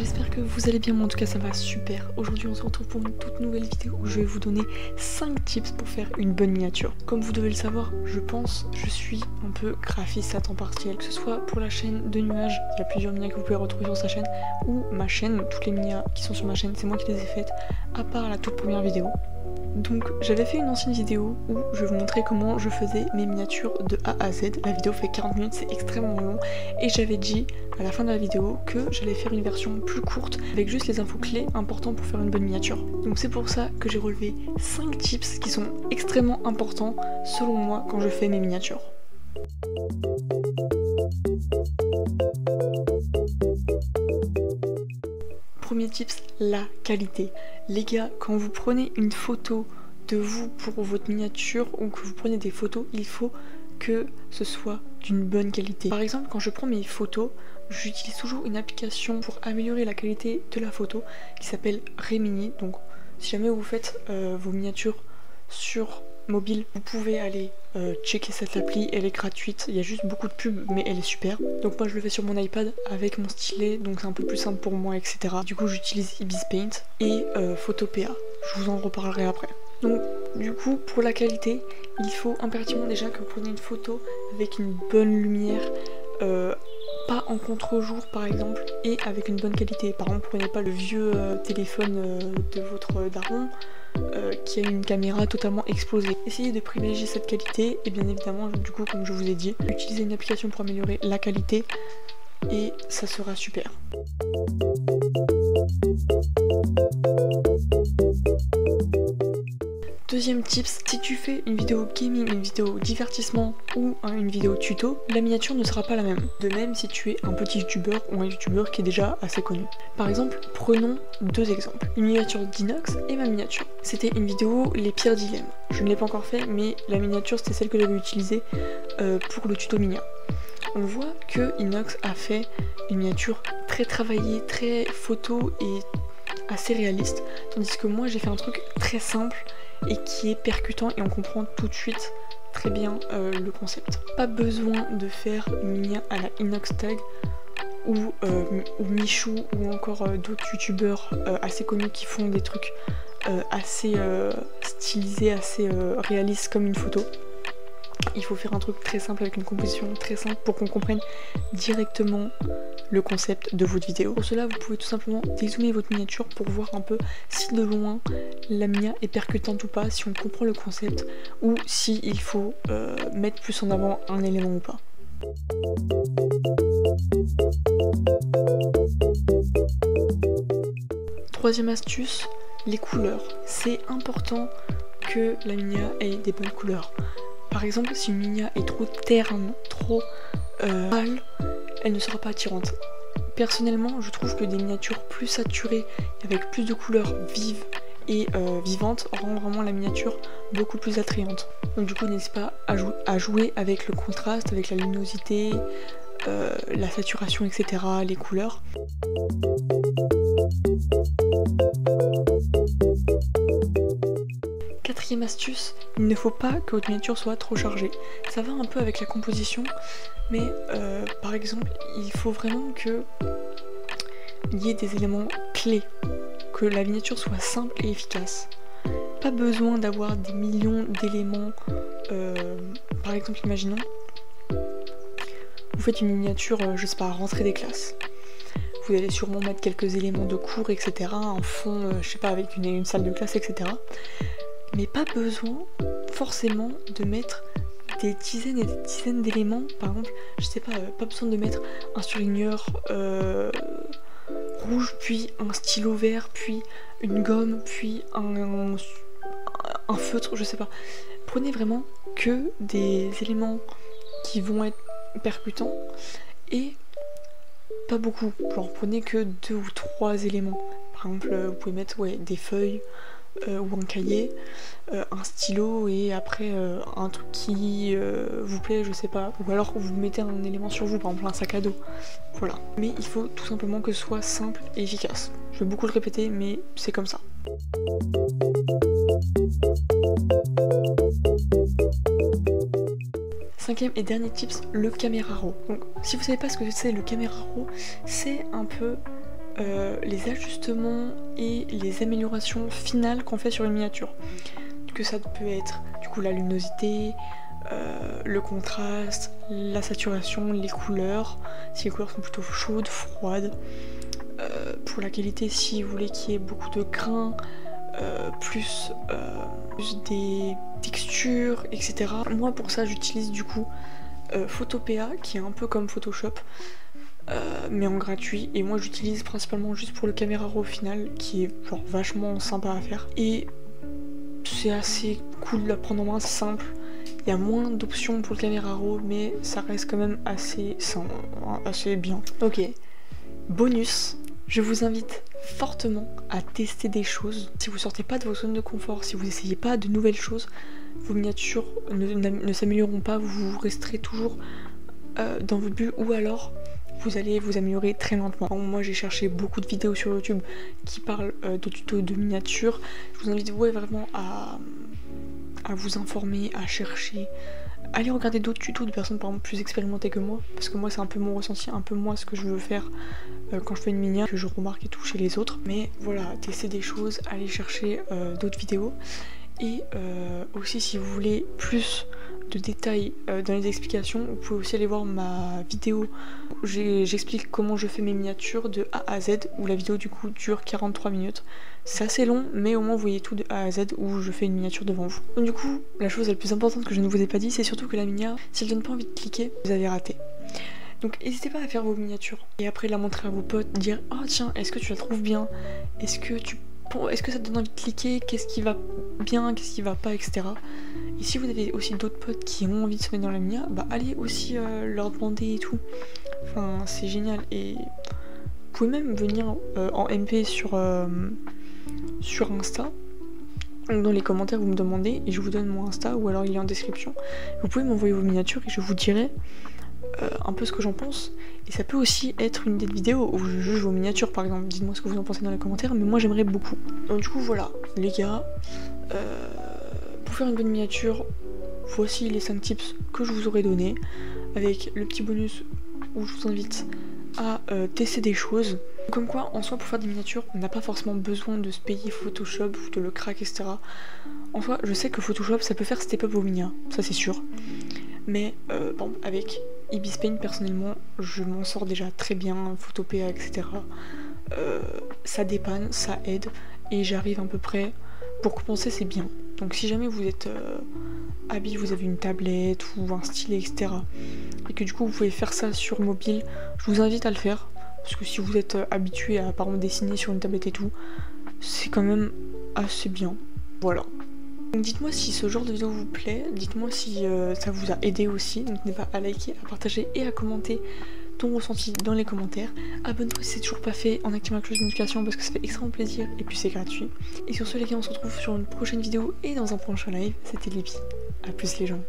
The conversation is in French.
j'espère que vous allez bien, moi en tout cas ça va super. Aujourd'hui on se retrouve pour une toute nouvelle vidéo où je vais vous donner 5 tips pour faire une bonne miniature. Comme vous devez le savoir, je suis un peu graphiste à temps partiel, que ce soit pour la chaîne de nuages, il y a plusieurs minias que vous pouvez retrouver sur sa chaîne, ou ma chaîne, toutes les minias qui sont sur ma chaîne, c'est moi qui les ai faites, à part la toute première vidéo. Donc j'avais fait une ancienne vidéo où je vous montrais comment je faisais mes miniatures de A à Z. La vidéo fait 40 minutes, c'est extrêmement long, et j'avais dit à la fin de la vidéo que j'allais faire une version plus courte avec juste les infos clés importantes pour faire une bonne miniature. Donc c'est pour ça que j'ai relevé 5 tips qui sont extrêmement importants selon moi quand je fais mes miniatures. Premier tips, la qualité. Les gars, quand vous prenez une photo de vous pour votre miniature ou que vous prenez des photos, il faut que ce soit d'une bonne qualité. Par exemple, quand je prends mes photos, j'utilise toujours une application pour améliorer la qualité de la photo qui s'appelle Remini. Donc si jamais vous faites vos miniatures sur mobile, vous pouvez aller checker cette appli, elle est gratuite, il y a juste beaucoup de pubs mais elle est super. Donc moi je le fais sur mon iPad avec mon stylet, donc c'est un peu plus simple pour moi, etc. Du coup j'utilise Ibis Paint et Photopea, je vous en reparlerai après. Donc du coup pour la qualité, il faut impérativement déjà que vous preniez une photo avec une bonne lumière, pas en contre-jour par exemple, et avec une bonne qualité. Par exemple, prenez pas le vieux téléphone de votre daron qui a une caméra totalement explosée. Essayez de privilégier cette qualité et bien évidemment, du coup, comme je vous ai dit, utilisez une application pour améliorer la qualité et ça sera super. Deuxième tips, si tu fais une vidéo gaming, une vidéo divertissement ou une vidéo tuto, la miniature ne sera pas la même. De même si tu es un petit youtubeur ou un youtubeur qui est déjà assez connu. Par exemple, prenons deux exemples. Une miniature d'Inox et ma miniature. C'était une vidéo les pires dilemmes. Je ne l'ai pas encore fait, mais la miniature c'était celle que j'avais utilisée pour le tuto minia. On voit que Inox a fait une miniature très travaillée, très photo et assez réaliste, tandis que moi j'ai fait un truc très simple et qui est percutant et on comprend tout de suite très bien le concept. Pas besoin de faire une minia à la Inox Tag ou Michou ou encore d'autres youtubeurs assez connus qui font des trucs assez stylisés, assez réalistes comme une photo. Il faut faire un truc très simple avec une composition très simple pour qu'on comprenne directement le concept de votre vidéo. Pour cela, vous pouvez tout simplement dézoomer votre miniature pour voir un peu si de loin la minia est percutante ou pas, si on comprend le concept ou si il faut mettre plus en avant un élément ou pas. Troisième astuce, les couleurs. C'est important que la minia ait des bonnes couleurs. Par exemple, si une minia est trop terne, trop pâle, elle ne sera pas attirante. Personnellement, je trouve que des miniatures plus saturées, avec plus de couleurs vives et vivantes, rendent vraiment la miniature beaucoup plus attrayante. Donc du coup, n'hésitez pas à jouer avec le contraste, avec la luminosité, la saturation, etc., les couleurs. Quatrième astuce, il ne faut pas que votre miniature soit trop chargée. Ça va un peu avec la composition, mais par exemple, il faut vraiment qu'il y ait des éléments clés, que la miniature soit simple et efficace. Pas besoin d'avoir des millions d'éléments. Par exemple, imaginons, vous faites une miniature, je sais pas, rentrée des classes. Vous allez sûrement mettre quelques éléments de cours, etc. En fond, je sais pas, avec une salle de classe, etc. Mais pas besoin forcément de mettre des dizaines et des dizaines d'éléments. Par exemple, je sais pas besoin de mettre un surligneur rouge, puis un stylo vert, puis une gomme, puis un feutre, je sais pas. Prenez vraiment que des éléments qui vont être percutants et pas beaucoup. Genre prenez que 2 ou 3 éléments. Par exemple, vous pouvez mettre des feuilles, ou un cahier, un stylo et après un truc qui vous plaît, je sais pas, ou alors vous mettez un élément sur vous, par exemple un sac à dos, voilà. Mais il faut tout simplement que ce soit simple et efficace. Je vais beaucoup le répéter mais c'est comme ça. Cinquième et dernier tips, le caméra raw. Donc si vous savez pas ce que c'est le caméra raw, c'est un peu les ajustements et les améliorations finales qu'on fait sur une miniature. Que ça peut être du coup la luminosité, le contraste, la saturation, les couleurs, si les couleurs sont plutôt chaudes, froides, pour la qualité si vous voulez qu'il y ait beaucoup de grains, plus des textures, etc. Moi pour ça j'utilise du coup Photopea qui est un peu comme Photoshop mais en gratuit, et moi j'utilise principalement juste pour le caméra raw final qui est genre vachement sympa à faire et c'est assez cool de la prendre en main, c'est simple. Il y a moins d'options pour le caméra raw mais ça reste quand même assez simple, assez bien. Ok, bonus, je vous invite fortement à tester des choses. Si vous sortez pas de vos zones de confort, si vous essayez pas de nouvelles choses, vos miniatures ne s'amélioreront pas, vous resterez toujours dans votre bulle, ou alors vous allez vous améliorer très lentement. Moi j'ai cherché beaucoup de vidéos sur YouTube qui parlent de tutos de miniatures. Je vous invite vraiment à vous informer, à chercher, allez regarder d'autres tutos de personnes par exemple plus expérimentées que moi, parce que moi c'est un peu mon ressenti, un peu moi ce que je veux faire quand je fais une miniature, que je remarque et tout chez les autres. Mais voilà, tester des choses, allez chercher d'autres vidéos, et aussi si vous voulez plus de détails dans les explications, vous pouvez aussi aller voir ma vidéo où j'explique comment je fais mes miniatures de A à Z, où la vidéo du coup dure 43 minutes. C'est assez long, mais au moins vous voyez tout de A à Z où je fais une miniature devant vous. Donc du coup, la chose la plus importante que je ne vous ai pas dit, c'est surtout que la miniature, si elle donne pas envie de cliquer, vous avez raté. Donc n'hésitez pas à faire vos miniatures et après la montrer à vos potes, dire oh tiens, est-ce que tu la trouves bien, est-ce que ça te donne envie de cliquer, qu'est-ce qui va bien, qu'est-ce qui va pas, etc. Et si vous avez aussi d'autres potes qui ont envie de se mettre dans la miniature, bah allez aussi leur demander et tout. Enfin c'est génial, et vous pouvez même venir en MP sur Insta. Donc dans les commentaires vous me demandez et je vous donne mon Insta, ou alors il est en description. Vous pouvez m'envoyer vos miniatures et je vous dirai un peu ce que j'en pense. Et ça peut aussi être une idée de vidéo où je juge vos miniatures par exemple. Dites-moi ce que vous en pensez dans les commentaires, mais moi j'aimerais beaucoup. Donc du coup voilà les gars, pour faire une bonne miniature, voici les 5 tips que je vous aurais donné, avec le petit bonus où je vous invite à tester des choses. Comme quoi, en soi, pour faire des miniatures, on n'a pas forcément besoin de se payer Photoshop ou de le crack, etc. En soi, je sais que Photoshop, ça peut faire step up vos miniatures, ça c'est sûr. Mais bon, avec Ibis Paint, personnellement, je m'en sors déjà très bien, Photopea, etc. Ça dépanne, ça aide, et j'arrive à peu près, pour compenser, c'est bien. Donc si jamais vous êtes habile, vous avez une tablette ou un stylet, etc. et que du coup vous pouvez faire ça sur mobile, je vous invite à le faire. Parce que si vous êtes habitué à par exemple dessiner sur une tablette et tout, c'est quand même assez bien. Voilà. Donc dites-moi si ce genre de vidéo vous plaît, dites-moi si ça vous a aidé aussi. Donc n'hésitez pas à liker, à partager et à commenter ton ressenti dans les commentaires. Abonne-toi si c'est toujours pas fait en activant la cloche de notification parce que ça fait extrêmement plaisir et puis c'est gratuit. Et sur ce les gars, on se retrouve sur une prochaine vidéo et dans un prochain live. C'était Libby. A plus les gens.